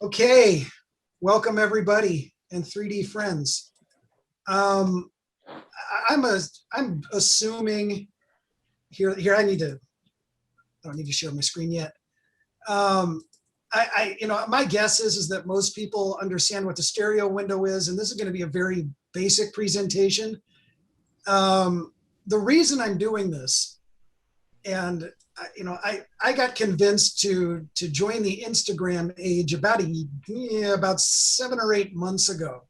Okay, welcome everybody and 3D friends. I'm assuming here I don't need to share my screen yet. My guess is that most people understand what the stereo window is, and this is going to be a very basic presentation. The reason I'm doing this, and I got convinced to join the Instagram age about 7 or 8 months ago,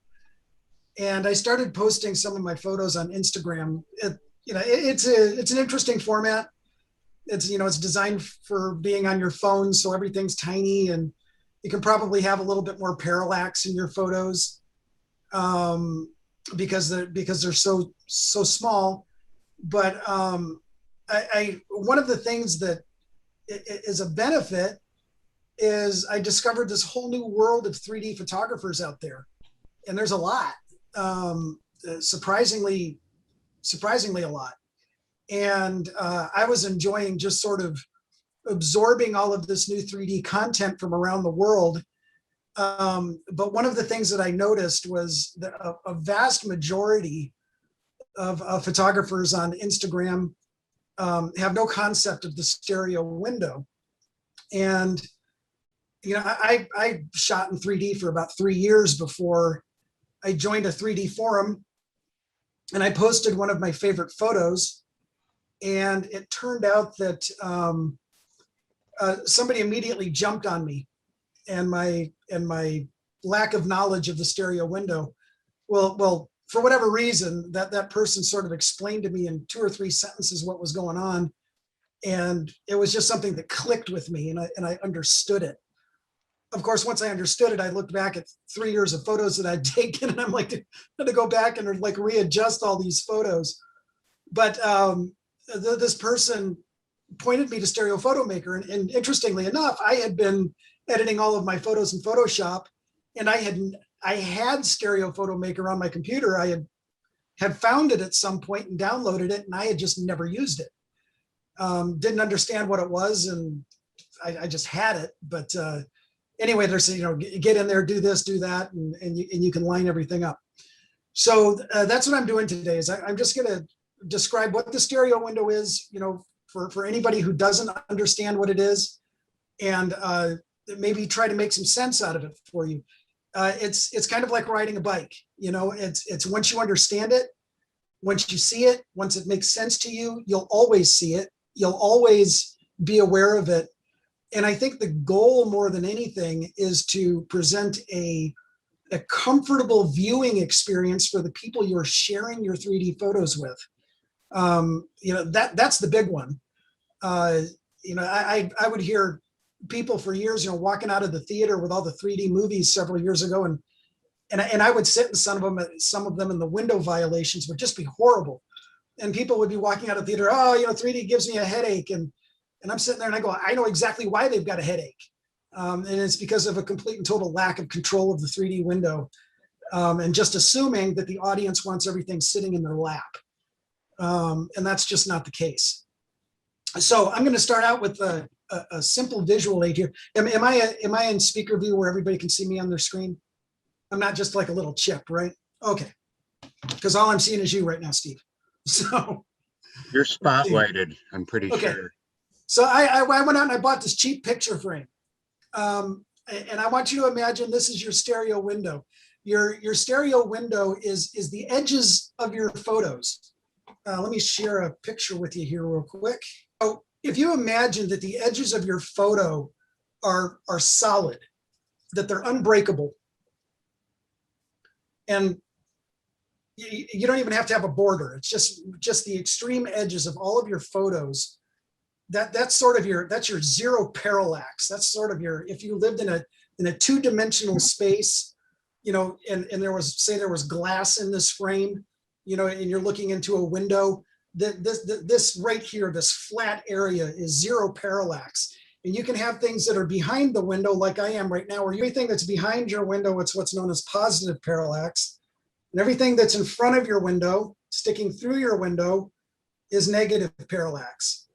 and I started posting some of my photos on Instagram. It's an interesting format. It's designed for being on your phone, so everything's tiny, and you can probably have a little bit more parallax in your photos because they're so small. But one of the things that is a benefit is I discovered this whole new world of 3D photographers out there, and there's a lot, surprisingly a lot. And I was enjoying just sort of absorbing all of this new 3D content from around the world. But one of the things that I noticed was that a vast majority of photographers on Instagram have no concept of the stereo window. And I shot in 3D for about 3 years before I joined a 3D forum, and I posted one of my favorite photos, and it turned out that somebody immediately jumped on me and my lack of knowledge of the stereo window. Well, for whatever reason, that person sort of explained to me in 2 or 3 sentences what was going on. And it was just something that clicked with me, and I understood it. Of course, once I understood it, I looked back at 3 years of photos that I'd taken, and I'm like, I had to go back and like readjust all these photos. But this person pointed me to Stereo Photo Maker. And interestingly enough, I had been editing all of my photos in Photoshop, and I had Stereo Photo Maker on my computer. I had found it at some point and downloaded it, and I had just never used it. Didn't understand what it was, and I just had it. But anyway, they're saying, get in there, do this, do that, and you can line everything up. So that's what I'm doing today. Is I'm just going to describe what the stereo window is, for anybody who doesn't understand what it is, and maybe try to make some sense out of it for you. It's kind of like riding a bike. It's once you understand it, once you see it, once it makes sense to you, you'll always see it. You'll always be aware of it. And I think the goal more than anything is to present a comfortable viewing experience for the people you're sharing your 3D photos with. That's the big one. I would hear people for years, walking out of the theater with all the 3D movies several years ago, and I would sit in some of them, and the window violations would just be horrible. And people would be walking out of the theater, 3D gives me a headache, and I'm sitting there and I go, I know exactly why they've got a headache. And it's because of a complete and total lack of control of the 3D window, and just assuming that the audience wants everything sitting in their lap. And that's just not the case. So I'm going to start out with a simple visual aid here. Am I in speaker view where everybody can see me on their screen? I'm not just like a little chip, right? Okay. Because all I'm seeing is you right now, Steve. So you're spotlighted, I'm pretty sure. So I went out and I bought this cheap picture frame. And I want you to imagine this is your stereo window. Your stereo window is the edges of your photos. Let me share a picture with you here real quick. So if you imagine that the edges of your photo are solid, that they're unbreakable, and you don't even have to have a border. It's just the extreme edges of all of your photos. That's your zero parallax. That's sort of your, if you lived in a 2-dimensional space, and there was glass in this frame, and you're looking into a window, this right here, this flat area is zero parallax. And you can have things that are behind the window, like I am right now, or everything that's behind your window, it's what's known as positive parallax. And everything that's in front of your window, sticking through your window, is negative parallax.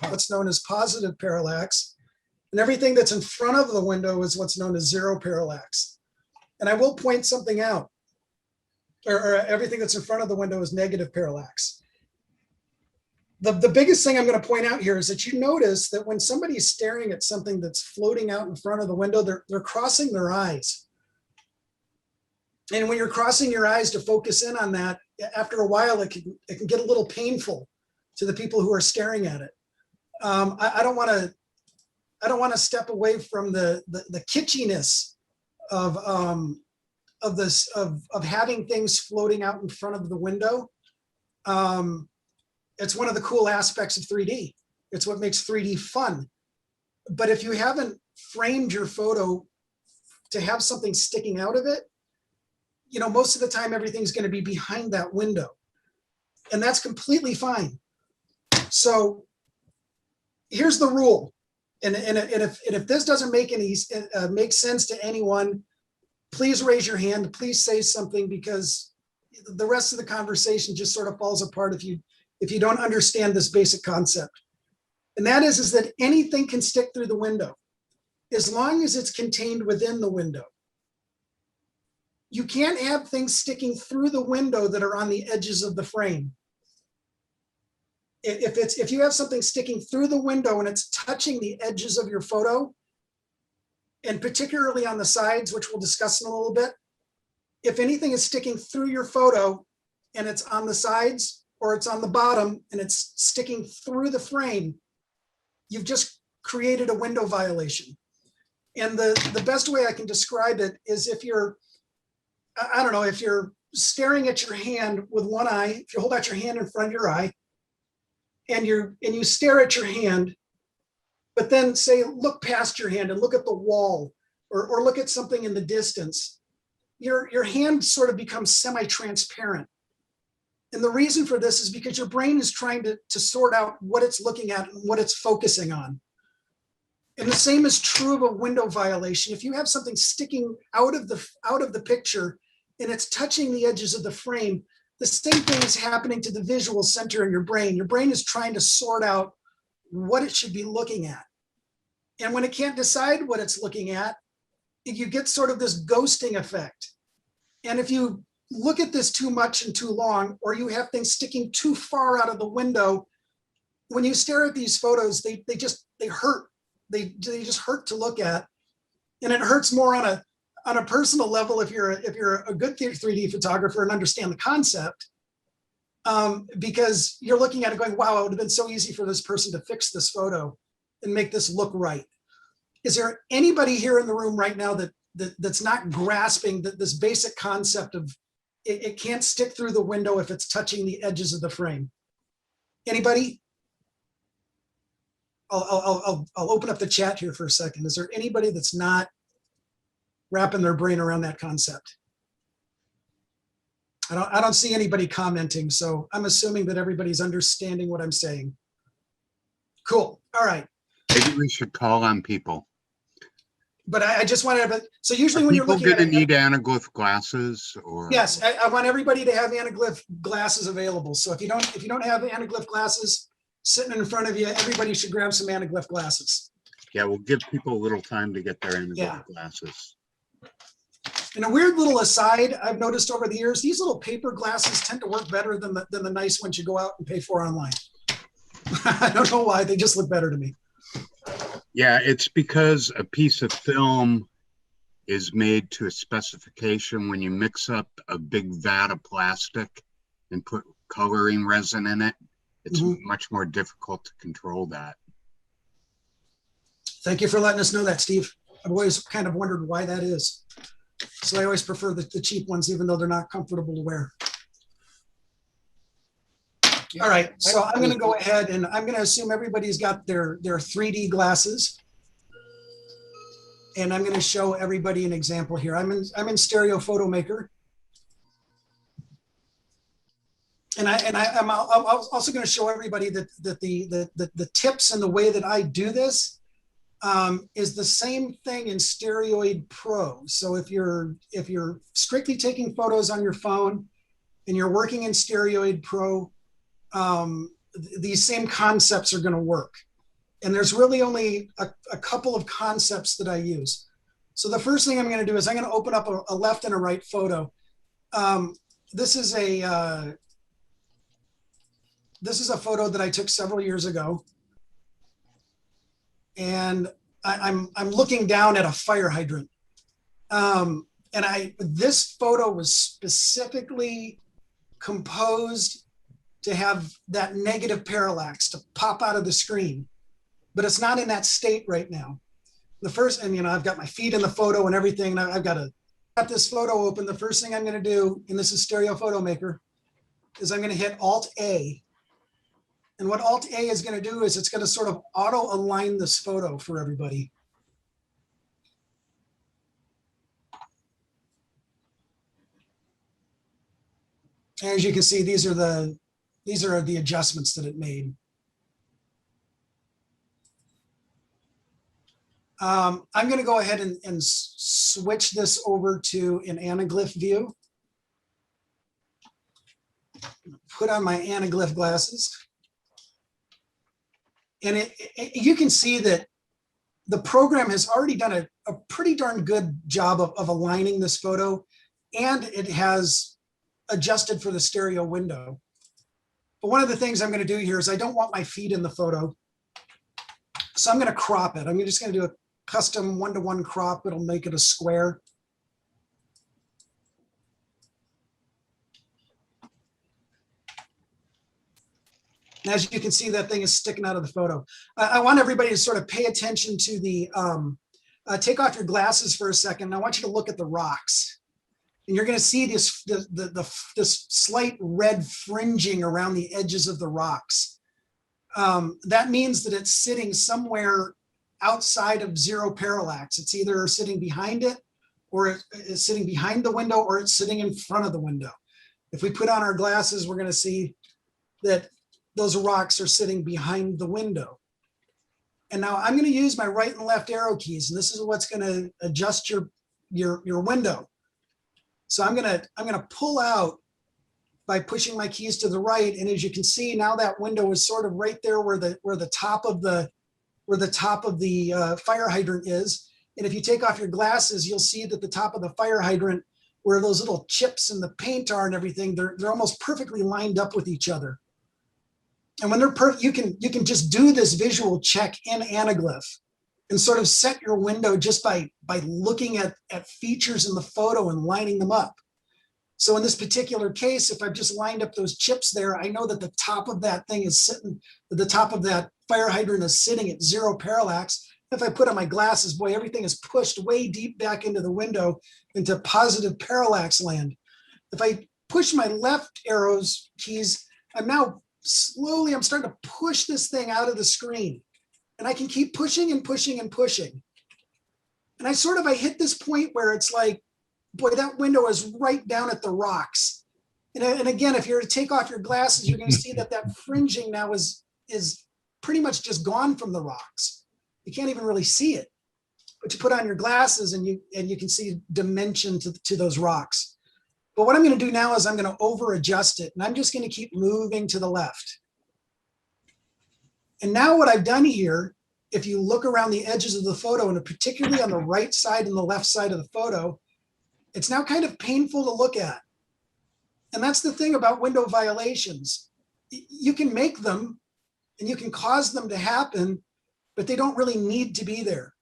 What's known as positive parallax. And everything that's in front of the window is what's known as zero parallax. And I will point something out, or everything that's in front of the window is negative parallax. The biggest thing I'm going to point out here is that you notice that when somebody's staring at something that's floating out in front of the window, they're crossing their eyes. And when you're crossing your eyes to focus in on that, after a while, it can get a little painful to the people who are staring at it. I don't want to step away from the kitschiness of having things floating out in front of the window. It's one of the cool aspects of 3D. It's what makes 3D fun. But if you haven't framed your photo to have something sticking out of it, you know, most of the time everything's going to be behind that window, and that's completely fine. So here's the rule, and if this doesn't make make sense to anyone, please raise your hand. Please say something, because the rest of the conversation just sort of falls apart if you don't understand this basic concept. And that is that anything can stick through the window as long as it's contained within the window. You can't have things sticking through the window that are on the edges of the frame. If you have something sticking through the window and it's touching the edges of your photo, and particularly on the sides, which we'll discuss in a little bit, if anything is sticking through your photo and it's on the sides or it's on the bottom and it's sticking through the frame, you've just created a window violation. And the best way I can describe it is if you're, I don't know, if you're staring at your hand with one eye, if you hold out your hand in front of your eye and you stare at your hand, but then say, look past your hand and look at the wall or look at something in the distance, your hand sort of becomes semi-transparent. And the reason for this is because your brain is trying to sort out what it's looking at and what it's focusing on. And the same is true of a window violation. If you have something sticking out of the picture and it's touching the edges of the frame, the same thing is happening to the visual center in your brain. Your brain is trying to sort out what it should be looking at. And when it can't decide what it's looking at, you get sort of this ghosting effect. And if you look at this too much and too long, or you have things sticking too far out of the window, when you stare at these photos, they hurt. They just hurt to look at. And it hurts more on a personal level if you're a good 3D photographer and understand the concept, because you're looking at it going, wow, it would have been so easy for this person to fix this photo and make this look right. Is there anybody here in the room right now that's not grasping this basic concept of it can't stick through the window if it's touching the edges of the frame? Anybody? I'll open up the chat here for a second. Is there anybody that's not wrapping their brain around that concept? I don't see anybody commenting, so I'm assuming that everybody's understanding what I'm saying. Cool. All right. Maybe we should call on people. But I just wanted to, so usually when you're looking at it, people going to need anaglyph glasses, or? Yes, I want everybody to have anaglyph glasses available. So if you don't have anaglyph glasses sitting in front of you, everybody should grab some anaglyph glasses. Yeah, we'll give people a little time to get their anaglyph glasses. And a weird little aside I've noticed over the years, these little paper glasses tend to work better than the nice ones you go out and pay for online. I don't know why, they just look better to me. Yeah, it's because a piece of film is made to a specification. When you mix up a big vat of plastic and put coloring resin in it, it's much more difficult to control that. Thank you for letting us know that, Steve. I've always kind of wondered why that is. So I always prefer the cheap ones, even though they're not comfortable to wear. Yeah. All right, so I'm going to go ahead and I'm going to assume everybody's got their 3D glasses. And I'm going to show everybody an example here. I'm in Stereo Photo Maker. And I'm also going to show everybody that the tips and the way that I do this is the same thing in Stereoid Pro. So if you're strictly taking photos on your phone and you're working in Stereoid Pro, these same concepts are going to work. And there's really only a couple of concepts that I use. So the first thing I'm going to do is I'm going to open up a left and a right photo. This is a photo that I took several years ago, and I'm looking down at a fire hydrant. And this photo was specifically composed to have that negative parallax to pop out of the screen, but it's not in that state right now. The first, and I've got my feet in the photo and everything, and I've got this photo open. The first thing I'm going to do, and this is Stereo Photo Maker, is I'm going to hit Alt A. And what Alt A is going to do is it's going to sort of auto align this photo for everybody. As you can see, these are the adjustments that it made. I'm going to go ahead and switch this over to an anaglyph view. Put on my anaglyph glasses. And you can see that the program has already done a pretty darn good job of aligning this photo, and it has adjusted for the stereo window. But one of the things I'm going to do here is I don't want my feet in the photo. So I'm going to crop it. I'm just going to do a custom 1-to-1 crop. It'll make it a square. And as you can see, that thing is sticking out of the photo. I want everybody to sort of pay attention to the, take off your glasses for a second. I want you to look at the rocks. And you're going to see this slight red fringing around the edges of the rocks. That means that it's sitting somewhere outside of zero parallax. It's either sitting behind it, or it's sitting behind the window, or it's sitting in front of the window. If we put on our glasses, we're going to see that those rocks are sitting behind the window. And now I'm going to use my right and left arrow keys, and this is what's going to adjust your window. So I'm going to pull out by pushing my keys to the right, and as you can see, now that window is sort of right there where the top of the fire hydrant is. And if you take off your glasses, you'll see that the top of the fire hydrant, where those little chips and the paint are and everything, they're almost perfectly lined up with each other. And when they're perfect, you can just do this visual check in anaglyph and sort of set your window just by looking at features in the photo and lining them up. So in this particular case, if I've just lined up those chips there, I know that the top of that thing is sitting, the top of that fire hydrant is sitting at zero parallax. If I put on my glasses, boy, everything is pushed way deep back into the window into positive parallax land. If I push my left arrows keys, I'm starting to push this thing out of the screen. And I can keep pushing and pushing and pushing. And I hit this point where it's like, boy, that window is right down at the rocks. And again, if you're to take off your glasses, you're going to see that fringing now is pretty much just gone from the rocks. You can't even really see it. But you put on your glasses and you can see dimension to those rocks. But what I'm going to do now is I'm going to over adjust it, and I'm just going to keep moving to the left. And now what I've done here, if you look around the edges of the photo, and particularly on the right side and the left side of the photo, it's now kind of painful to look at. And that's the thing about window violations. You can make them and you can cause them to happen, but they don't really need to be there.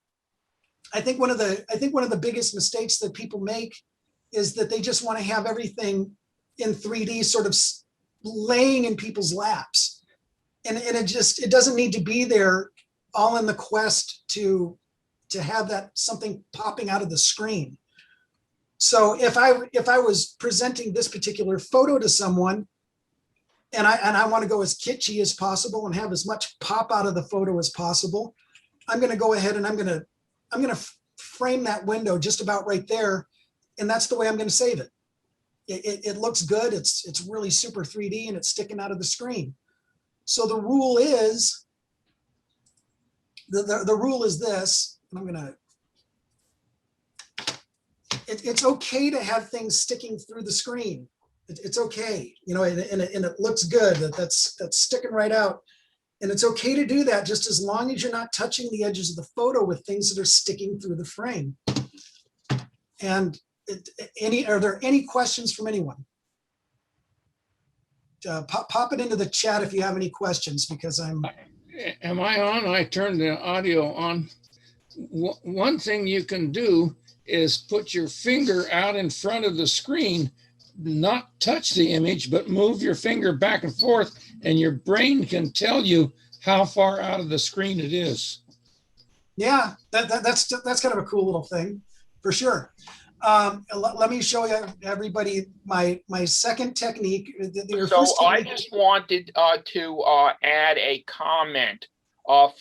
I think one of the biggest mistakes that people make is that they just want to have everything in 3D sort of laying in people's laps. And it doesn't need to be there, all in the quest to have that something popping out of the screen. So if I was presenting this particular photo to someone, and I want to go as kitschy as possible and have as much pop out of the photo as possible, I'm going to go ahead and I'm going to frame that window just about right there, and that's the way I'm going to save it. It looks good. It's really super 3D, and it's sticking out of the screen. So the rule is the rule is this. I'm going to. It's okay to have things sticking through the screen. It's okay, and it looks good. That's sticking right out. And it's okay to do that just as long as you're not touching the edges of the photo with things that are sticking through the frame. And are there any questions from anyone? Pop it into the chat if you have any questions, because I'm. Am I on? I turned the audio on. One thing you can do is put your finger out in front of the screen, not touch the image, but move your finger back and forth, and your brain can tell you how far out of the screen it is. Yeah, that's kind of a cool little thing, for sure. Let me show you everybody my second technique. So I just wanted to add a comment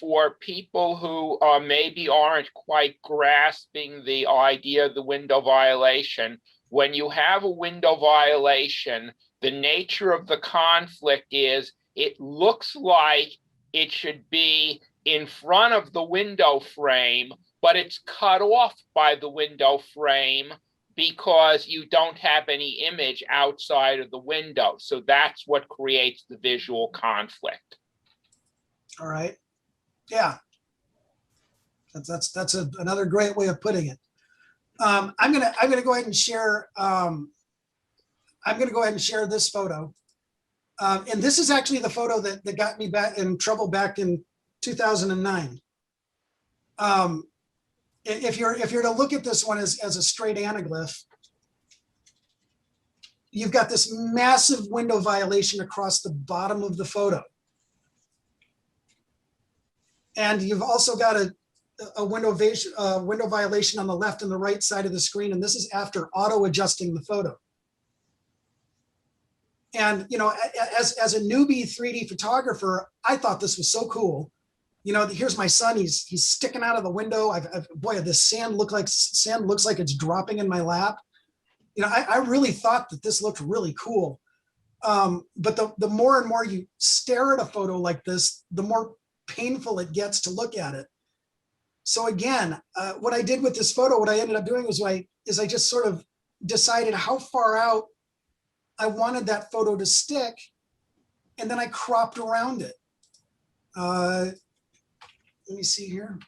for people who maybe aren't quite grasping the idea of the window violation. When you have a window violation, the nature of the conflict is it looks like it should be in front of the window frame, but it's cut off by the window frame because you don't have any image outside of the window. So that's what creates the visual conflict. All right. Yeah. That's another great way of putting it. I'm gonna go ahead and share. I'm gonna go ahead and share this photo. And this is actually the photo that got me back in trouble back in 2009. If you're to look at this one as a straight anaglyph, you've got this massive window violation across the bottom of the photo. And you've also got a window violation on the left and the right side of the screen. And this is after auto adjusting the photo. And, you know, as a newbie 3D photographer, I thought this was so cool. You know, here's my son, he's sticking out of the window. Boy, this sand looks like it's dropping in my lap. You know, I really thought that this looked really cool. But the more and more you stare at a photo like this, the more painful it gets to look at it. So again, what I did with this photo, what I ended up doing was I just sort of decided how far out I wanted that photo to stick, and then I cropped around it. Let me see here.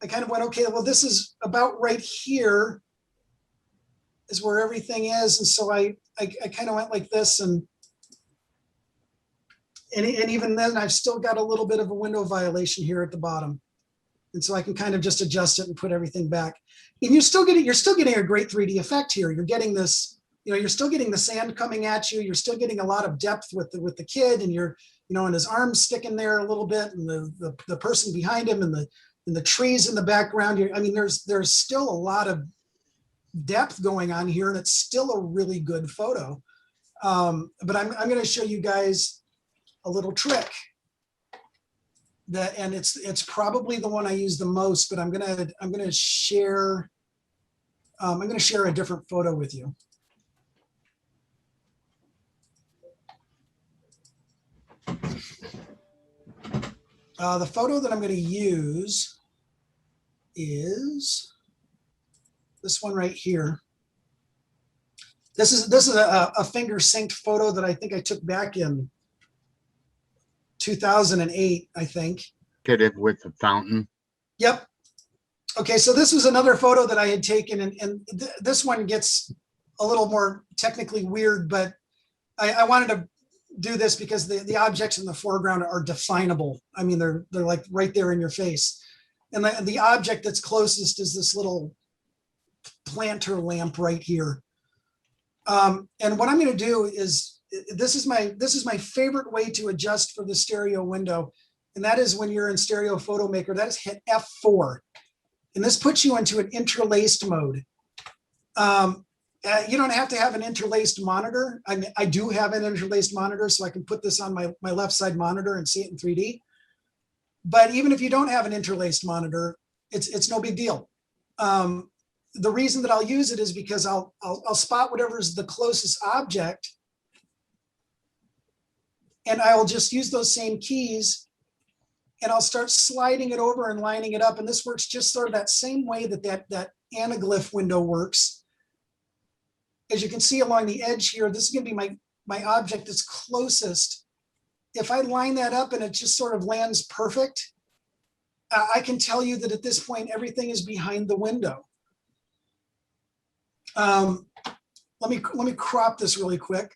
I kind of went, okay, well, this is about right here is where everything is. And so I kind of went like this, and even then I've still got a little bit of a window violation here at the bottom. And so I can kind of just adjust it and put everything back. And you're still getting a great 3D effect here. You're getting this, you know, you're still getting the sand coming at you. You're still getting a lot of depth with the kid, and you're, you know, and his arms sticking there a little bit, and the person behind him, and the trees in the background. I mean, there's still a lot of depth going on here, and it's still a really good photo. But I'm going to show you guys a little trick that, and it's probably the one I use the most, but I'm going to share a different photo with you. The photo that I'm going to use is this one right here. This is a finger synced photo that I think I took back in 2008, I think. Get it with the fountain. Yep. Okay, so this was another photo that I had taken, and this one gets a little more technically weird, but I wanted to do this because the objects in the foreground are definable. I mean, they're like right there in your face. And the object that's closest is this little planter lamp right here. And what I'm going to do is, this is my favorite way to adjust for the stereo window. And that is when you're in Stereo Photo Maker, that is hit F4. And this puts you into an interlaced mode. You don't have to have an interlaced monitor. I mean, I do have an interlaced monitor, so I can put this on my left side monitor and see it in 3D. But even if you don't have an interlaced monitor, it's no big deal. The reason that I'll use it is because I'll spot whatever's the closest object, and I will just use those same keys, and I'll start sliding it over and lining it up. And this works just sort of that same way that anaglyph window works. As you can see along the edge here, this is going to be my object that's closest if I line that up and it just sort of lands perfect, I can tell you that at this point, everything is behind the window. Let me crop this really quick.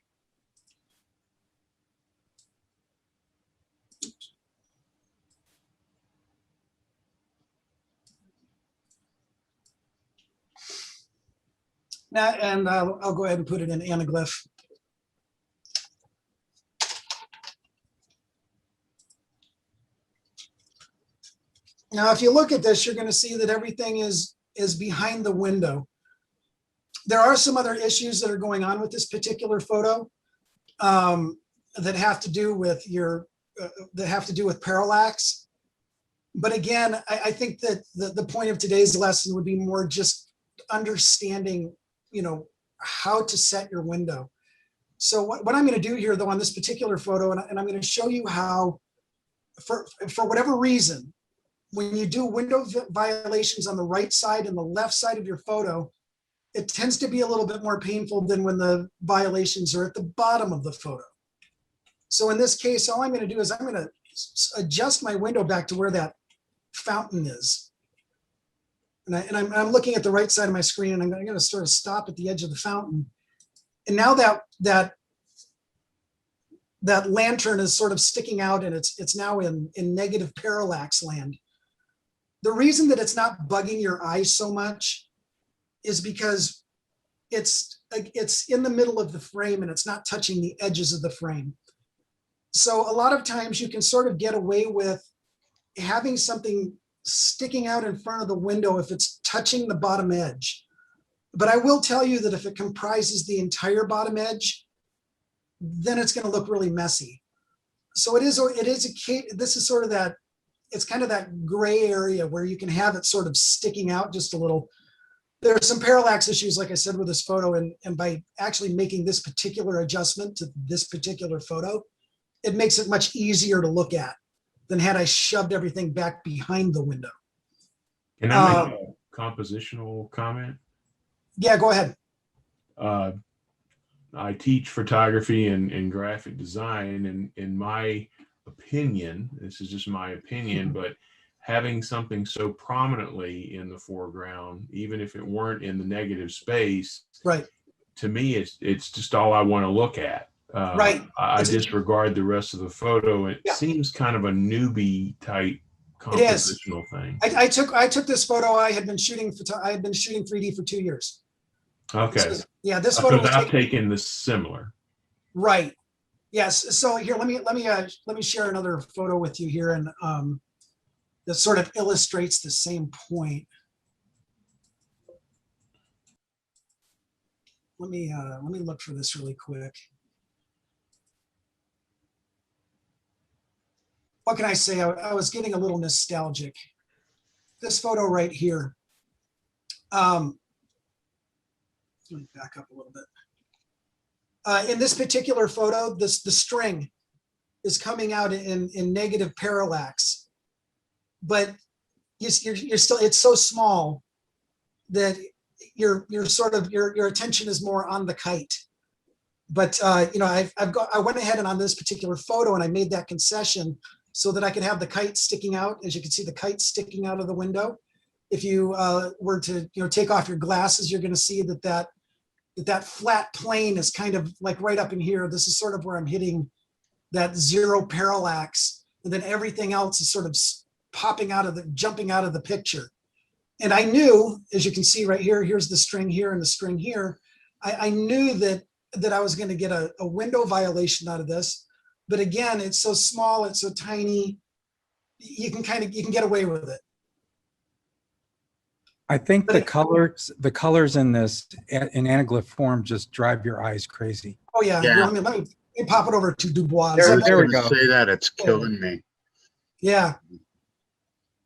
Now, and I'll go ahead and put it in anaglyph. Now, if you look at this, you're going to see that everything is behind the window. There are some other issues that are going on with this particular photo that have to do with parallax. But again, I think that the point of today's lesson would be more just understanding, how to set your window. So what I'm going to do here, though, on this particular photo, and I'm going to show you how, for whatever reason, when you do window violations on the right side and the left side of your photo, it tends to be a little bit more painful than when the violations are at the bottom of the photo. So in this case, all I'm going to do is I'm going to adjust my window back to where that fountain is. And I'm looking at the right side of my screen, and I'm going to sort of stop at the edge of the fountain. And now that lantern is sort of sticking out, and it's now in negative parallax land. The reason that it's not bugging your eyes so much is because it's in the middle of the frame and it's not touching the edges of the frame. So a lot of times you can sort of get away with having something sticking out in front of the window if it's touching the bottom edge. But I will tell you that if it comprises the entire bottom edge, then it's going to look really messy. So this is sort of that, it's kind of that gray area where you can have it sort of sticking out just a little. There are some parallax issues, like I said, with this photo, and by actually making this particular adjustment to this particular photo, it makes it much easier to look at than had I shoved everything back behind the window. Can I make a compositional comment? Yeah, go ahead. I teach photography and graphic design, and in my opinion, this is just my opinion, but having something so prominently in the foreground, even if it weren't in the negative space, right? To me, it's just all I want to look at. Right. I disregard the rest of the photo. It seems kind of a newbie type compositional thing. I took this photo. I had been shooting 3D for 2 years. Okay. So, yeah, this photo was I've taken this similar. Right. Yes. So here, let me share another photo with you here, and that sort of illustrates the same point. Let me look for this really quick. What can I say? I was getting a little nostalgic. This photo right here. Let me back up a little bit. In this particular photo, the string is coming out in negative parallax, but you're still, it's so small that your attention is more on the kite. But I went ahead and on this particular photo, and I made that concession so that I could have the kite sticking out. As you can see, the kite sticking out of the window. If you were to take off your glasses, you're going to see that flat plane is kind of like right up in here. This is sort of where I'm hitting that zero parallax, and then everything else is sort of jumping out of the picture. And I knew, as you can see right here, here's the string here and the string here. I knew that I was going to get a window violation out of this. But again, it's so small, it's so tiny, you can get away with it. I think the colors in this in anaglyph form just drive your eyes crazy. Oh yeah. Yeah. Let me pop it over to Dubois. There we go. Say that, it's killing me. Yeah.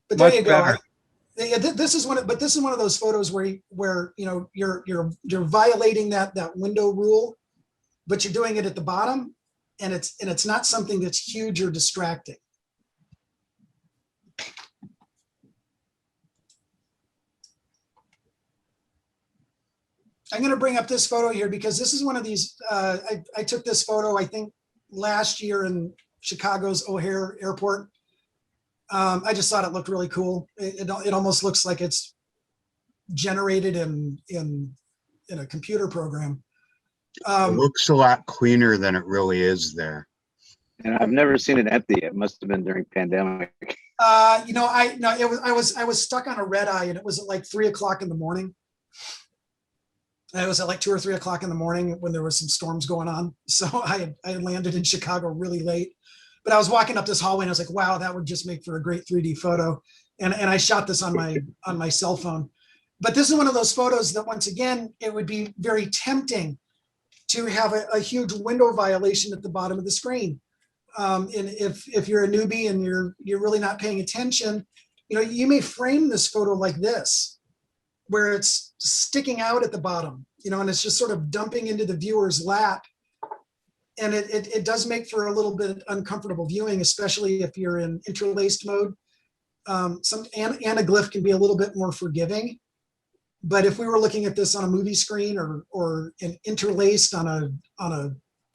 But there you go. This is one of those photos where you're violating that window rule, but you're doing it at the bottom, and it's not something that's huge or distracting. I'm going to bring up this photo here because this is one of these. I took this photo, I think, last year in Chicago's O'Hare Airport. I just thought it looked really cool. It almost looks like it's generated in a computer program. It looks a lot cleaner than it really is there. And I've never seen it empty. It must have been during pandemic. You know, I was stuck on a red eye, and it was at like 3 o'clock in the morning. And it was at like 2 or 3 o'clock in the morning when there was some storms going on. So I had landed in Chicago really late, but I was walking up this hallway and I was like, wow, that would just make for a great 3D photo. And I shot this on my cell phone. But this is one of those photos that, once again, it would be very tempting to have a huge window violation at the bottom of the screen. And if you're a newbie and you're really not paying attention, you know, you may frame this photo like this, where it's sticking out at the bottom, you know, and it's just sort of dumping into the viewer's lap. And it does make for a little bit uncomfortable viewing, especially if you're in interlaced mode. Some anaglyph can be a little bit more forgiving. But if we were looking at this on a movie screen or interlaced on a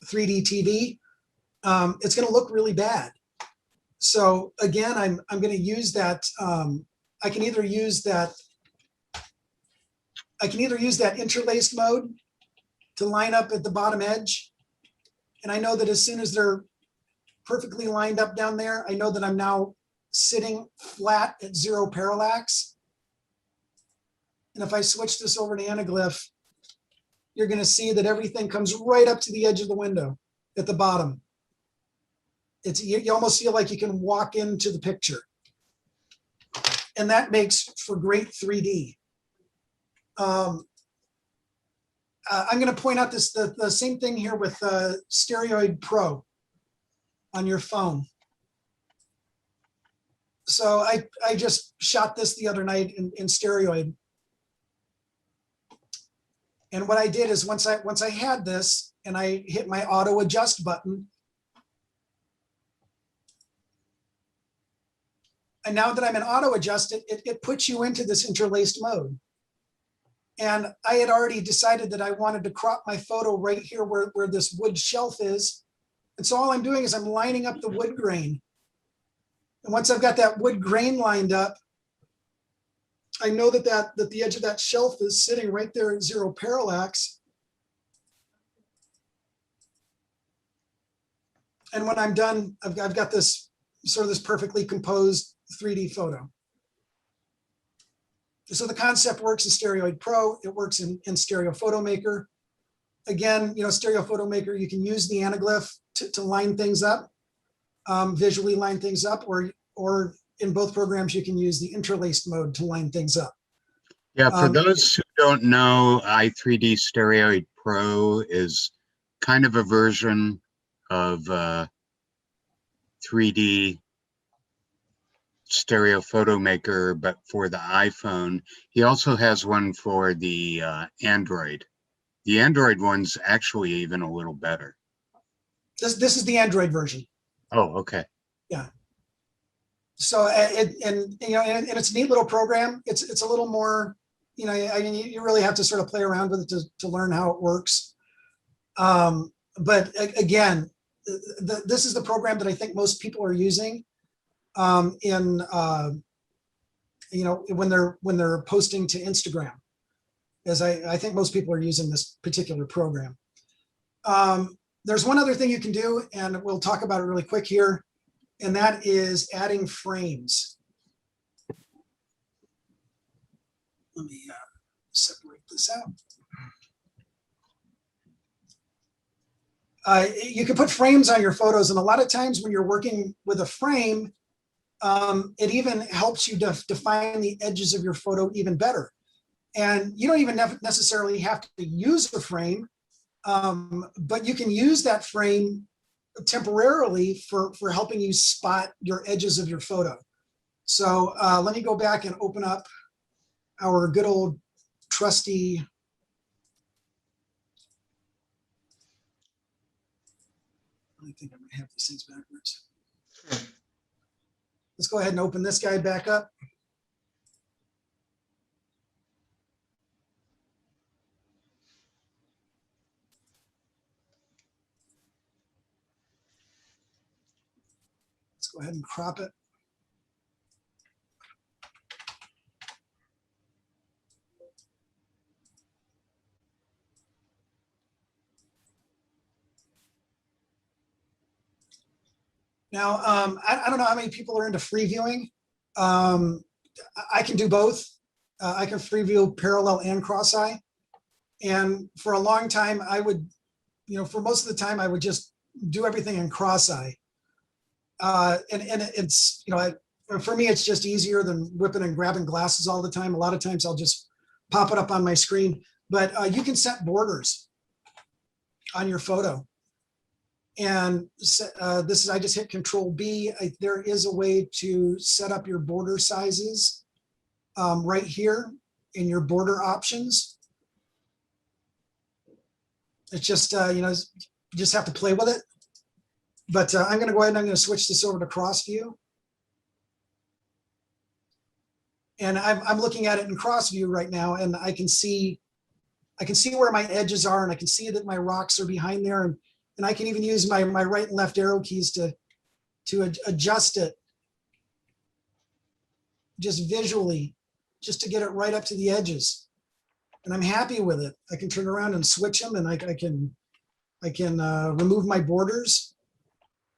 3D TV, it's going to look really bad. So again, I'm going to use that. I can either use that interlaced mode to line up at the bottom edge. And I know that as soon as they're perfectly lined up down there, I know that I'm now sitting flat at 0 parallax. And if I switch this over to anaglyph, you're going to see that everything comes right up to the edge of the window at the bottom. You almost feel like you can walk into the picture. And that makes for great 3D. I'm going to point out the same thing here with Stereoid Pro on your phone. So I just shot this the other night in Stereoid. And what I did is once I had this and I hit my auto adjust button, and now that I'm in auto adjust, it puts you into this interlaced mode. And I had already decided that I wanted to crop my photo right here where this wood shelf is. And so all I'm doing is I'm lining up the wood grain. And once I've got that wood grain lined up, I know that the edge of that shelf is sitting right there at 0 parallax. And when I'm done, I've got this perfectly composed 3D photo. So the concept works in Stereoid Pro. It works in Stereo Photo Maker. Again, you know, Stereo Photo Maker, you can use the anaglyph to line things up, visually line things up, or in both programs, you can use the interlaced mode to line things up. Yeah, for those who don't know, i3D Stereoid Pro is kind of a version of 3D Stereo Photo Maker, but for the iPhone. He also has one for the Android. The Android one's actually even a little better. This is the Android version. Oh, okay. Yeah. So and it's a neat little program. It's a little more, you know, I mean, you really have to sort of play around with it to learn how it works. But again, this is the program that I think most people are using when they're posting to Instagram, as I think most people are using this particular program. There's one other thing you can do, and we'll talk about it really quick here, and that is adding frames. Let me separate this out. You can put frames on your photos, and a lot of times when you're working with a frame, it even helps you define the edges of your photo even better. And you don't even necessarily have to use a frame, but you can use that frame temporarily for helping you spot your edges of your photo. So let me go back and open up our good old trusty I think I might have these things backwards. Let's go ahead and open this guy back up. go ahead and crop it. Now, I don't know how many people are into free viewing. I can do both. I can free view parallel and cross-eye. And for a long time, I would, for most of the time, I would just do everything in cross-eye. And it's, for me, it's just easier than whipping and grabbing glasses all the time. A lot of times I'll just pop it up on my screen, but you can set borders on your photo. And this is, I just hit Control B. There is a way to set up your border sizes right here in your border options. It's just, you just have to play with it. But I'm going to go ahead and I'm going to switch this over to cross view. And I'm looking at it in cross view right now, and I can see where my edges are, and I can see that my rocks are behind there, and I can even use my right and left arrow keys to adjust it just visually, just to get it right up to the edges. And I'm happy with it. I can turn around and switch them, and I can remove my borders,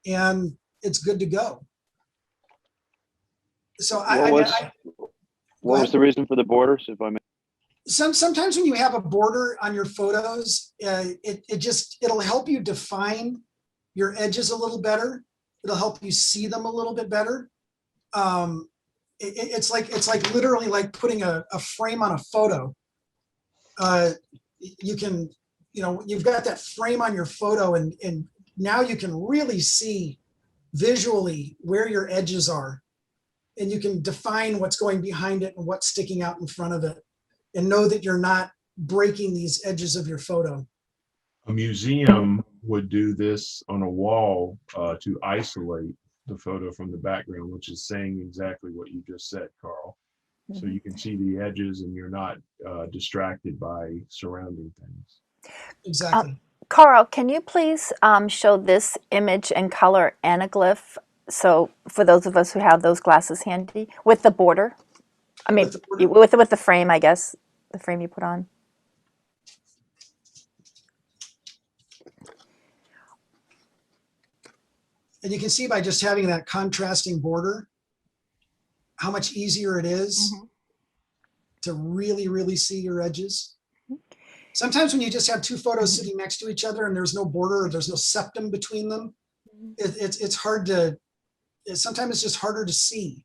and it's good to go. So what was the reason for the borders, if I may? Sometimes when you have a border on your photos, it'll help you define your edges a little better. It'll help you see them a little bit better. It's like literally like putting a frame on a photo. You can, you've got that frame on your photo, and now you can really see visually where your edges are, and you can define what's going behind it and what's sticking out in front of it, and know that you're not breaking these edges of your photo. A museum would do this on a wall to isolate the photo from the background, which is saying exactly what you just said, Carl. Mm-hmm. So you can see the edges and you're not distracted by surrounding things. Exactly. Carl, can you please show this image in color anaglyph? So for those of us who have those glasses handy, with the border. I mean, with the frame, I guess, the frame you put on. And you can see by just having that contrasting border, how much easier it is to really, really see your edges. Sometimes when you just have two photos sitting next to each other and there's no border, or there's no septum between them, it's hard to, sometimes it's just harder to see.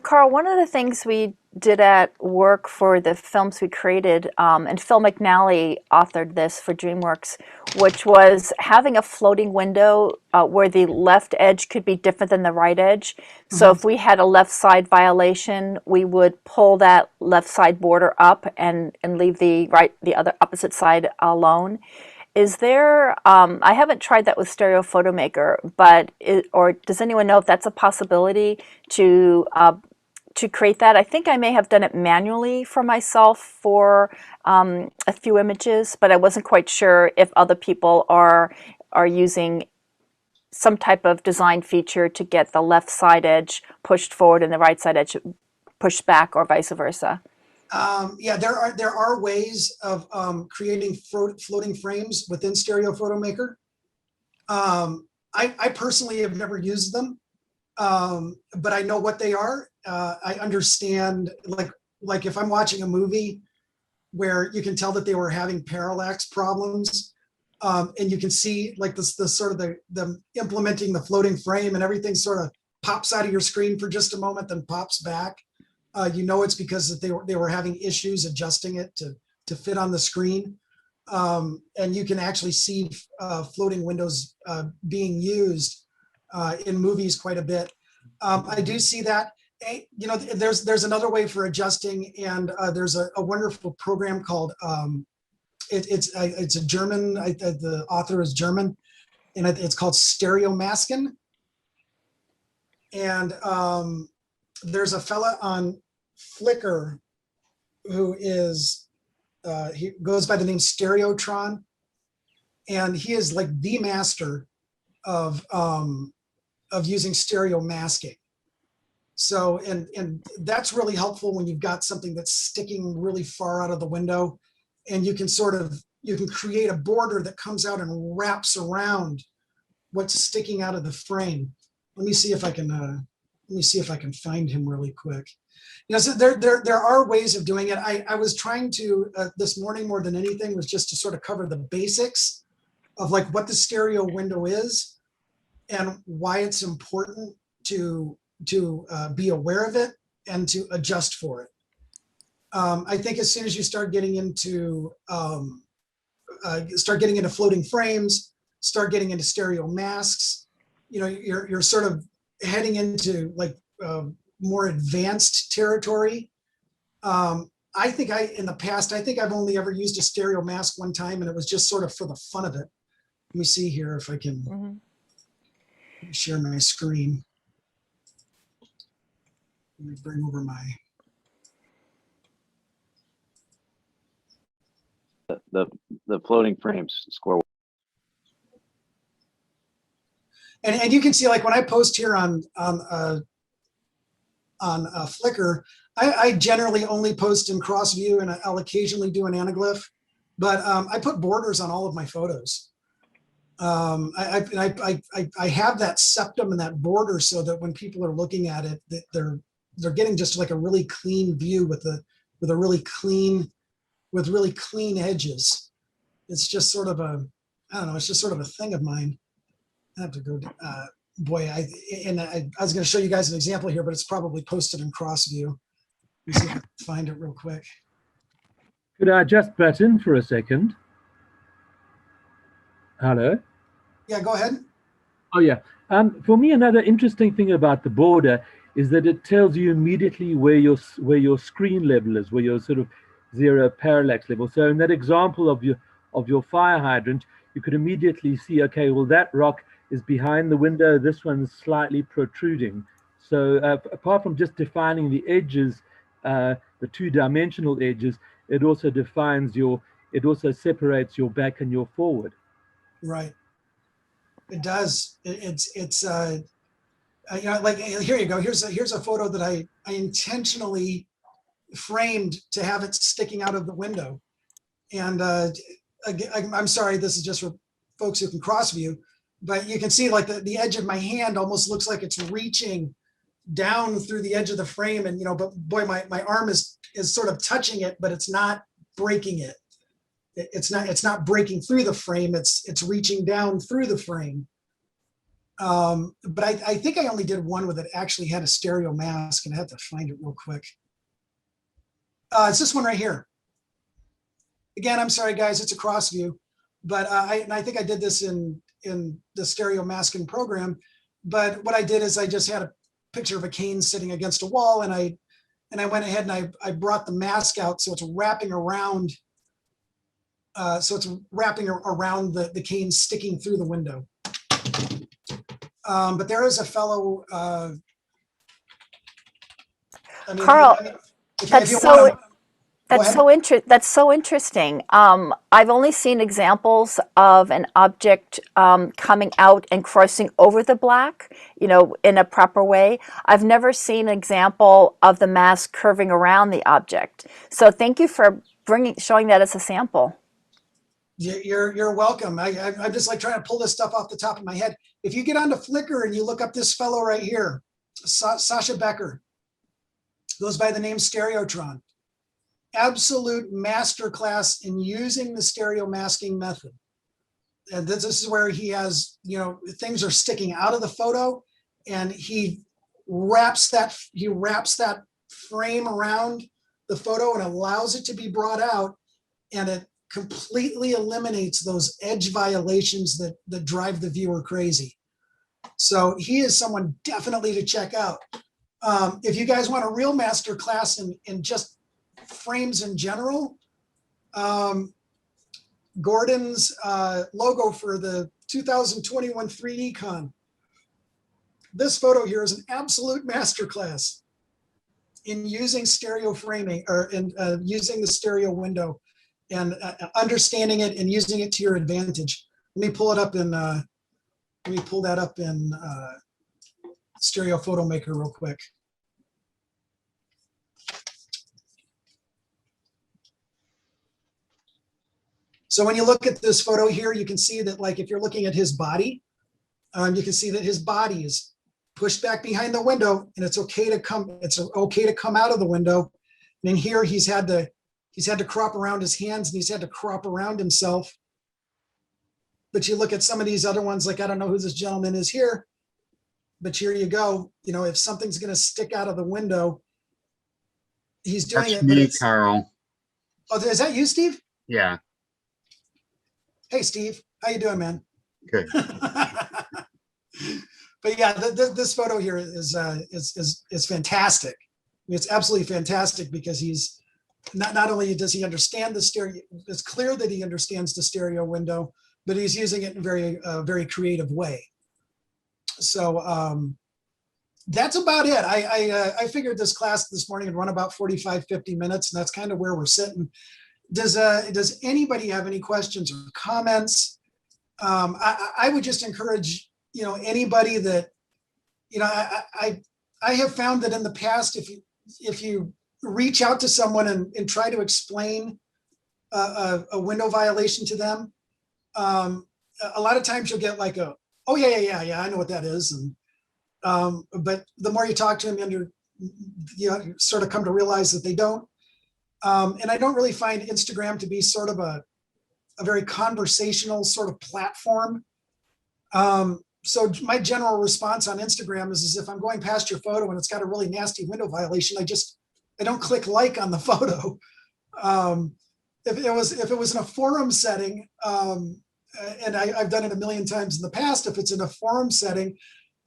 Carl, one of the things we did at work for the films we created, and Phil McNally authored this for DreamWorks, which was having a floating window where the left edge could be different than the right edge. So if we had a left side violation, we would pull that left side border up and leave the other opposite side alone. Is there, I haven't tried that with Stereo Photomaker, but, or does anyone know if that's a possibility to create that? I think I may have done it manually for myself for a few images, but I wasn't quite sure if other people are using some type of design feature to get the left side edge pushed forward and the right side edge pushed back, or vice versa. Yeah, there are ways of creating floating frames within Stereo Photomaker. I personally have never used them, but I know what they are. I understand, like if I'm watching a movie where you can tell that they were having parallax problems, and you can see like the sort of the implementing the floating frame, and everything sort of pops out of your screen for just a moment, then pops back. It's because they were having issues adjusting it to fit on the screen. And you can actually see floating windows being used in movies quite a bit. I do see that. There's another way for adjusting, and there's a wonderful program called, it's a German, the author is German, and it's called Stereo Maskin. And there's a fella on Flickr who is he goes by the name Stereotron, and he is like the master of using stereo masking. So, and that's really helpful when you've got something that's sticking really far out of the window, and you can you can create a border that comes out and wraps around what's sticking out of the frame. Let me see if I can find him really quick. You know, so there are ways of doing it. I was trying to this morning, more than anything, was just to sort of cover the basics of like what the stereo window is and why it's important to be aware of it and to adjust for it. I think as soon as you start getting into floating frames, start getting into stereo masks, you know, you're sort of heading into like more advanced territory. I think in the past, I think I've only ever used a stereo mask one time, and it was just sort of for the fun of it. Let me see here if I can share my screen. Let me bring over my. The floating frames score. And you can see, like when I post here on Flickr, I generally only post in cross view, and I'll occasionally do an anaglyph, but I put borders on all of my photos. I have that septum and that border so that when people are looking at it, that they're getting just like a really clean view with really clean edges. It's just sort of I don't know, it's just sort of a thing of mine. I have to go, boy, I was going to show you guys an example here, but it's probably posted in cross view. Let me see if I can find it real quick. Could I just butt in for a second? Hello? Yeah, go ahead. Oh, yeah. For me, another interesting thing about the border is that it tells you immediately where your screen level is, where your sort of zero parallax level. So in that example of your fire hydrant, you could immediately see, okay, well, that rock is behind the window. This one's slightly protruding. So apart from just defining the edges, the two-dimensional edges, it also separates your back and your forward. Right. It does. It's you know, like here you go. Here's a photo that I intentionally framed to have it sticking out of the window. And I'm sorry, this is just for folks who can cross view, but you can see like the edge of my hand almost looks like it's reaching down through the edge of the frame, and you know, but boy, my arm is sort of touching it, but it's not breaking it. It's not breaking through the frame. It's reaching down through the frame. But I think I only did one with it actually had a stereo mask, and I had to find it real quick. It's this one right here. Again, I'm sorry guys, it's a cross view, but I think I did this in the stereo masking program. But what I did is I just had a picture of a cane sitting against a wall, and I went ahead and I brought the mask out so it's wrapping around. The cane sticking through the window. But there is a fellow. Carl, that's so interesting. I've only seen examples of an object coming out and crossing over the black, you know, in a proper way. I've never seen an example of the mask curving around the object. So thank you for showing that as a sample. You're welcome. I'm just like trying to pull this stuff off the top of my head. If you get onto Flickr and you look up this fellow right here, Sasha Becker, goes by the name Stereotron. Absolute masterclass in using the stereo masking method. And this is where he has, you know, things are sticking out of the photo, and he wraps that frame around the photo and allows it to be brought out, and it completely eliminates those edge violations that drive the viewer crazy. So he is someone definitely to check out. If you guys want a real master class in just frames in general, Gordon's logo for the 2021 3D Con. This photo here is an absolute masterclass in using stereo framing, or in using the stereo window and understanding it and using it to your advantage. Let me pull it up in Let me pull that up in Stereo Photo Maker real quick. So when you look at this photo here, you can see that, like, if you're looking at his body, you can see that his body is pushed back behind the window, and it's okay to come out of the window. And here he's had to crop around his hands, and he's had to crop around himself. But you look at some of these other ones, like, I don't know who this gentleman is here, but here you go. You know, if something's going to stick out of the window, he's doing That's it. But me, it's, Carl. oh, is that you, Steve? Yeah, Hey, Steve, how you doing, man? good. But yeah, this photo here is fantastic. It's absolutely fantastic because he's not only does he understand the stereo, it's clear that he understands the stereo window, but he's using it in a very creative way. So that's about it. I figured this class this morning would run about 45, 50 minutes, and that's kind of where we're sitting. Does anybody have any questions or comments? I would just encourage, anybody that, I have found that in the past, if you reach out to someone and try to explain a window violation to them, a lot of times you'll get like oh yeah, I know what that is. And but the more you talk to them, you sort of come to realize that they don't. And I don't really find Instagram to be sort of a very conversational sort of platform. So my general response on Instagram is if I'm going past your photo and it's got a really nasty window violation, I don't click like on the photo. If it was in a forum setting, and I've done it a million times in the past, if it's in a forum setting,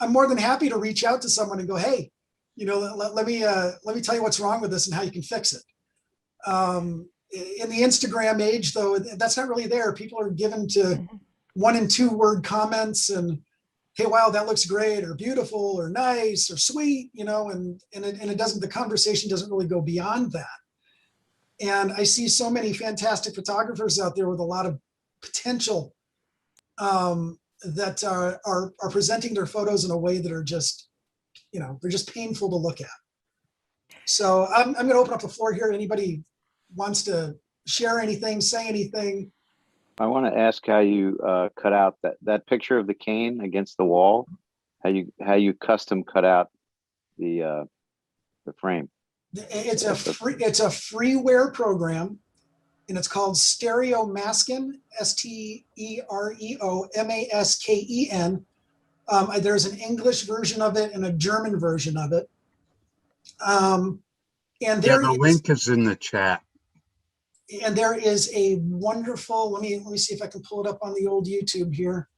I'm more than happy to reach out to someone and go, hey, let me tell you what's wrong with this and how you can fix it. In the Instagram age, though, that's not really there. People are given to 1 and 2 word comments and, hey, wow, that looks great, or beautiful, or nice, or sweet, and it doesn't, the conversation doesn't really go beyond that. And I see so many fantastic photographers out there with a lot of potential that are presenting their photos in a way that are just, they're just painful to look at. So I'm going to open up the floor here. Anybody wants to share anything, say anything? I want to ask how you cut out that picture of the cane against the wall. How you custom cut out the frame. It's a freeware program, and it's called Stereo Maskin, STEREO MASKEN. There's an English version of it and a German version of it. And The link is in the chat. And there is a wonderful, let me see if I can pull it up on the old YouTube here.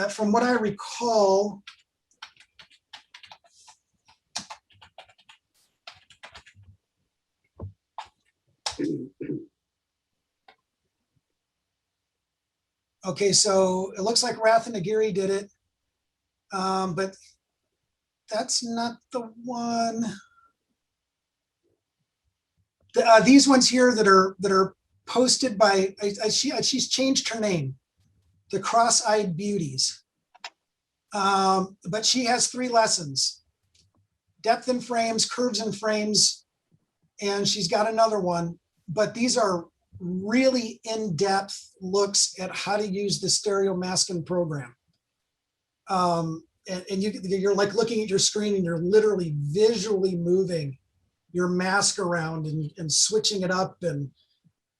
From what I recall, okay, so it looks like Rathanagiri did it, but that's not the one. These ones here that are posted by, she's changed her name, the Cross-Eyed Beauties. But she has 3 lessons: depth in frames, curves in frames, and she's got another one. But these are really in-depth looks at how to use the Stereo Maskin program. And you're like looking at your screen and you're literally visually moving your mask around and switching it up and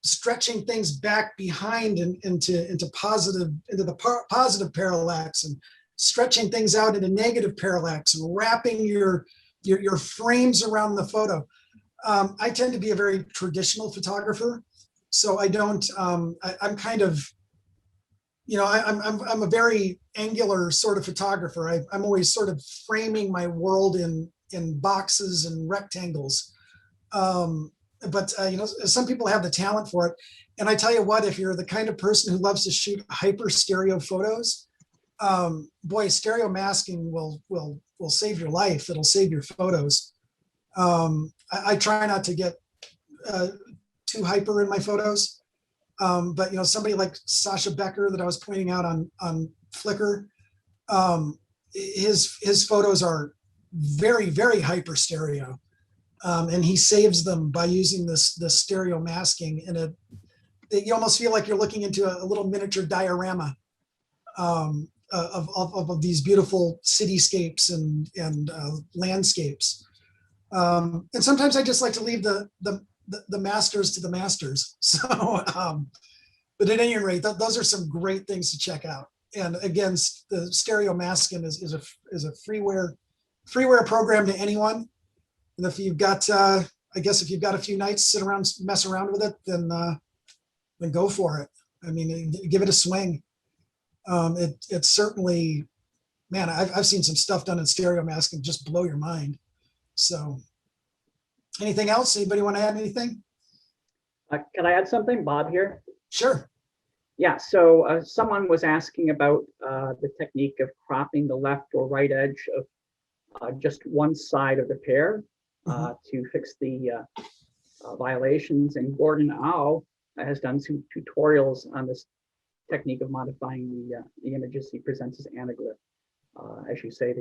stretching things back behind and into the positive parallax, and stretching things out into negative parallax, and wrapping your frames around the photo. I tend to be a very traditional photographer, so I don't. I'm kind of, I'm a very angular sort of photographer. I'm always sort of framing my world in boxes and rectangles. But some people have the talent for it. And I tell you what, if you're the kind of person who loves to shoot hyper stereo photos, boy, stereo masking will save your life. It'll save your photos. I try not to get too hyper in my photos. But somebody like Sasha Becker that I was pointing out on Flickr, his photos are very, very hyper stereo. And he saves them by using this stereo masking, and you almost feel like you're looking into a little miniature diorama of these beautiful cityscapes and landscapes. And sometimes I just like to leave the masters to the masters. So, but at any rate, those are some great things to check out. And again, the stereo masking is a freeware program to anyone. And if you've got, I guess if you've got a few nights, sit around, mess around with it, then go for it. I mean, give it a swing. It's certainly, man, I've seen some stuff done in stereo masking just blow your mind. So anything else? Anybody want to add anything? Can I add something? Bob here. Sure. Yeah, so someone was asking about the technique of cropping the left or right edge of just one side of the pair to fix the violations. And Gordon Au has done some tutorials on this technique of modifying the images he presents as anaglyph. As you say,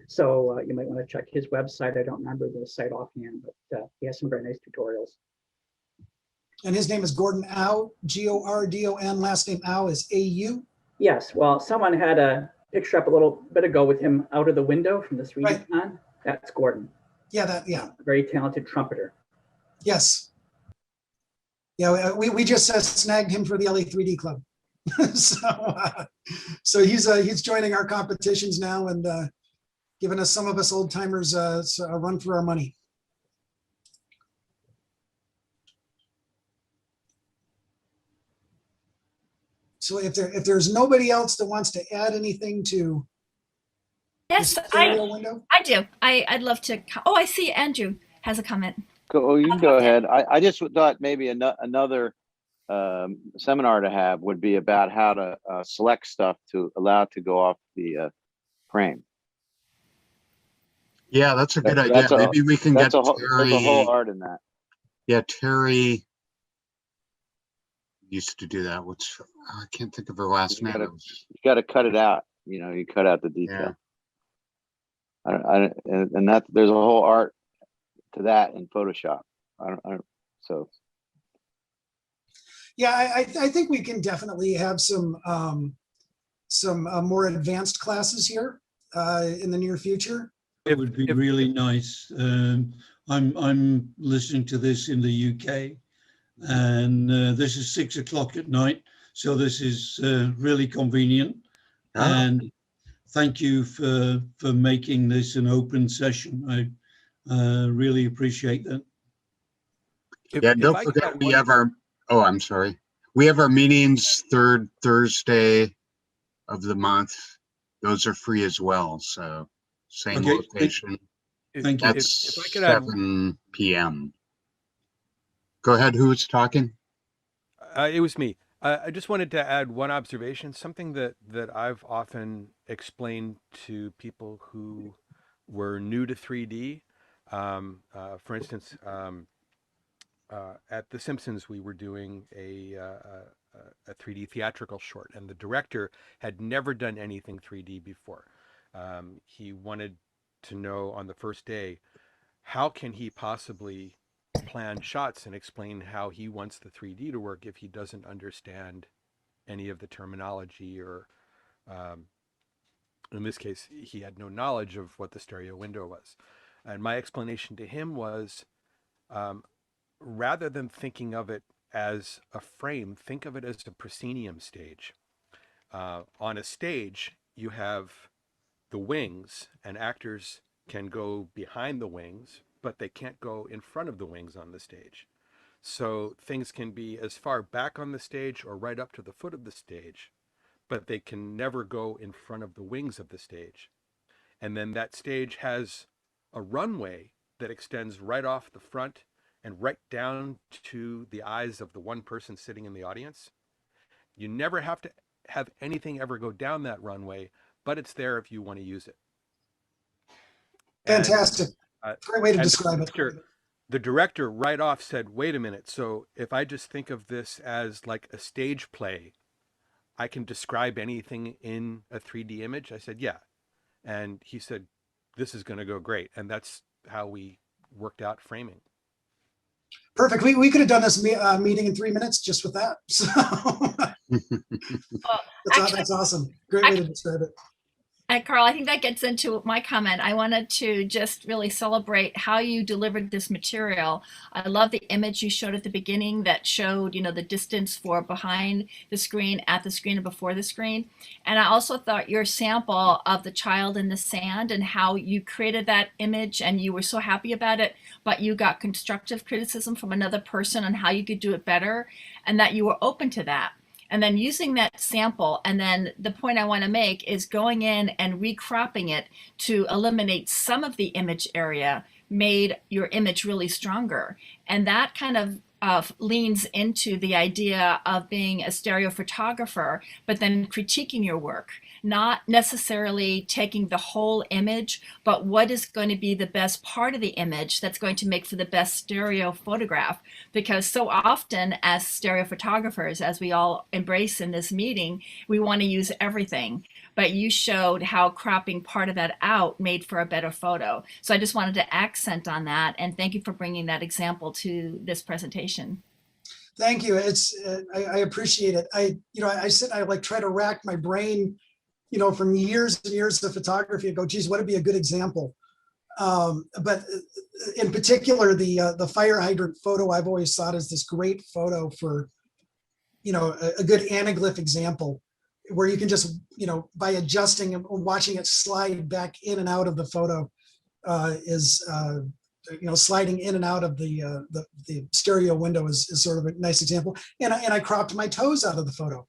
so you might want to check his website. I don't remember the site offhand, but he has some very nice tutorials. And his name is Gordon Au, Gordon. Last name Au is AU. Yes, well, someone had a picture up a little bit ago with him out of the window from the 3D con. That's Gordon. Yeah, A very talented trumpeter. Yes. Yeah, we just snagged him for the LA 3D Club. So he's joining our competitions now and giving us, some of us old timers, a run for our money. So if there's nobody else that wants to add anything to yes, I do. I'd love to. Oh, I see Andrew has a comment. Oh, you can go ahead. I just thought maybe another seminar to have would be about how to select stuff to allow it to go off the frame. Yeah, that's a good idea. Maybe we can get Terry. There's a whole art in that. Yeah, Terry used to do that. I can't think of her last name. You got to cut it out. You cut out the detail. Yeah. And that there's a whole art to that in Photoshop. So. Yeah, I think we can definitely have some more advanced classes here in the near future. It would be really nice. I'm listening to this in the UK, and this is 6 o'clock at night, so this is really convenient. And thank you for making this an open session. I really appreciate that. Don't forget we have our. Oh, I'm sorry. We have our meetings third Thursday of the month. Those are free as well. So same location. Thank you. That's 7 p.m. Go ahead. Who was talking? It was me. I just wanted to add one observation, something that I've often explained to people who were new to 3D. For instance, at The Simpsons, we were doing a 3D theatrical short, and the director had never done anything 3D before. He wanted to know on the first day, how can he possibly plan shots and explain how he wants the 3D to work if he doesn't understand any of the terminology, or in this case, he had no knowledge of what the stereo window was. And my explanation to him was, rather than thinking of it as a frame, think of it as a proscenium stage. On a stage, you have the wings, and actors can go behind the wings, but they can't go in front of the wings on the stage. So things can be as far back on the stage or right up to the foot of the stage, but they can never go in front of the wings of the stage. And then that stage has a runway that extends right off the front and right down to the eyes of the one person sitting in the audience. You never have to have anything ever go down that runway, but it's there if you want to use it. Fantastic. Great way to describe it. the director right off said, wait a minute. So if I just think of this as like a stage play, I can describe anything in a 3D image. I said, yeah. And he said, this is going to go great. And that's how we worked out framing. Perfect. We could have done this meeting in 3 minutes just with that. So that's awesome. Great way to describe it. And Carl, I think that gets into my comment. I wanted to just really celebrate how you delivered this material. I love the image you showed at the beginning that showed, you know, the distance for behind the screen, at the screen, and before the screen. And I also thought your sample of the child in the sand and how you created that image and you were so happy about it, but you got constructive criticism from another person on how you could do it better, and that you were open to that. And then using that sample, and then the point I want to make is going in and recropping it to eliminate some of the image area made your image really stronger. And that kind of leans into the idea of being a stereophotographer, but then critiquing your work, not necessarily taking the whole image, but what is going to be the best part of the image that's going to make for the best stereo photograph. Because so often as stereophotographers, as we all embrace in this meeting, we want to use everything. But you showed how cropping part of that out made for a better photo. So I just wanted to accent on that, and thank you for bringing that example to this presentation. Thank you. It's I appreciate it. I like try to rack my brain, you know, from years and years of photography and go, geez, what would be a good example? But in particular, the fire hydrant photo I've always thought is this great photo for, you know, a good anaglyph example, where you can just, you know, by adjusting and watching it slide back in and out of the photo you know, sliding in and out of the stereo window is sort of a nice example. And I cropped my toes out of the photo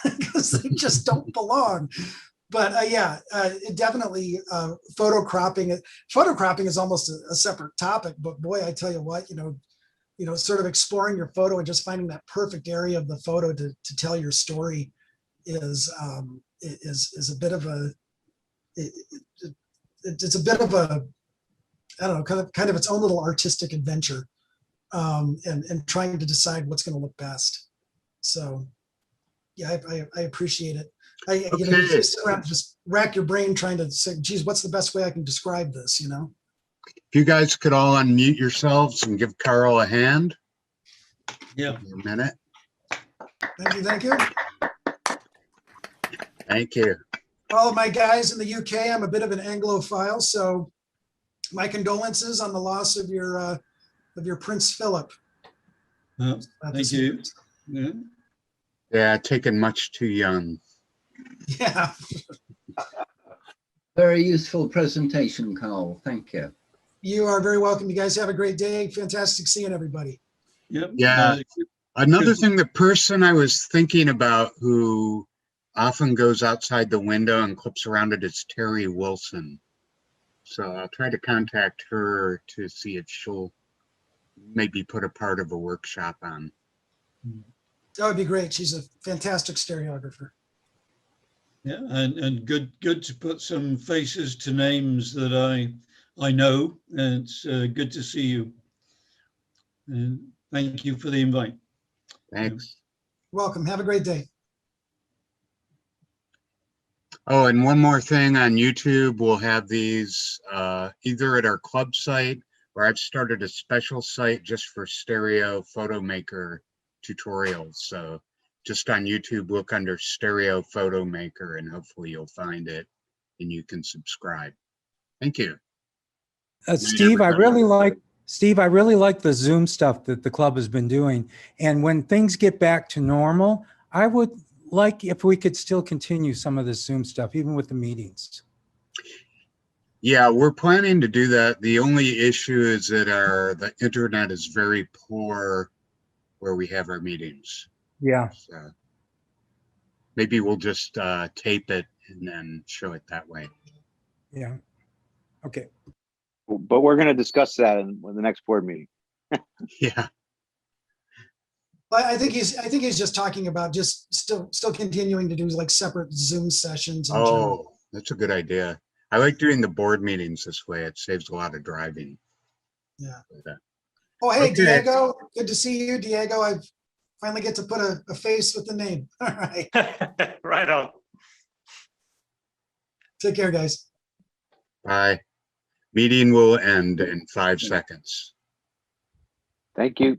because they just don't belong. But it definitely photo cropping is almost a separate topic. But boy, I tell you what, you know, sort of exploring your photo and just finding that perfect area of the photo to tell your story is a bit of a it's a bit of a, I don't know, kind of its own little artistic adventure, and trying to decide what's going to look best. So yeah, I appreciate it. You know, you just sit around and just rack your brain trying to say, geez, what's the best way I can describe this, you know? If you guys could all unmute yourselves and give Carl a hand. Yeah. A minute. Thank you. Thank you. Thank you. All of my guys in the UK, I'm a bit of an Anglophile, so my condolences on the loss of your Prince Philip. Thank you. Yeah, taken much too young. Yeah. Very useful presentation, Carl. Thank you. You are very welcome. You guys have a great day. Fantastic seeing everybody. Yep. Yeah. Another thing, the person I was thinking about who often goes outside the window and clips around it is Terry Wilson. So I'll try to contact her to see if she'll maybe put a part of a workshop on. That would be great. She's a fantastic stereographer. Yeah, and good to put some faces to names that I know. And it's good to see you. And thank you for the invite. Thanks. Welcome. Have a great day. Oh, and one more thing on YouTube, we'll have these either at our club site, or I've started a special site just for stereo photo maker tutorials. So just on YouTube, look under stereo photo maker and hopefully you'll find it and you can subscribe. Thank you. Steve, I really like the Zoom stuff that the club has been doing. And when things get back to normal, I would like if we could still continue some of this Zoom stuff, even with the meetings. Yeah, we're planning to do that. The only issue is that the internet is very poor where we have our meetings. Yeah. So maybe we'll just tape it and then show it that way. Yeah. Okay. But we're going to discuss that in the next board meeting. Yeah. But I think he's just talking about just still continuing to do like separate Zoom sessions. Oh, that's a good idea. I like doing the board meetings this way. It saves a lot of driving. Yeah. Oh, hey, Okay. Diego, good to see you, Diego. I finally get to put a face with the name. All right. Right on. Take care, guys. Bye. Meeting will end in 5 seconds. Thank you.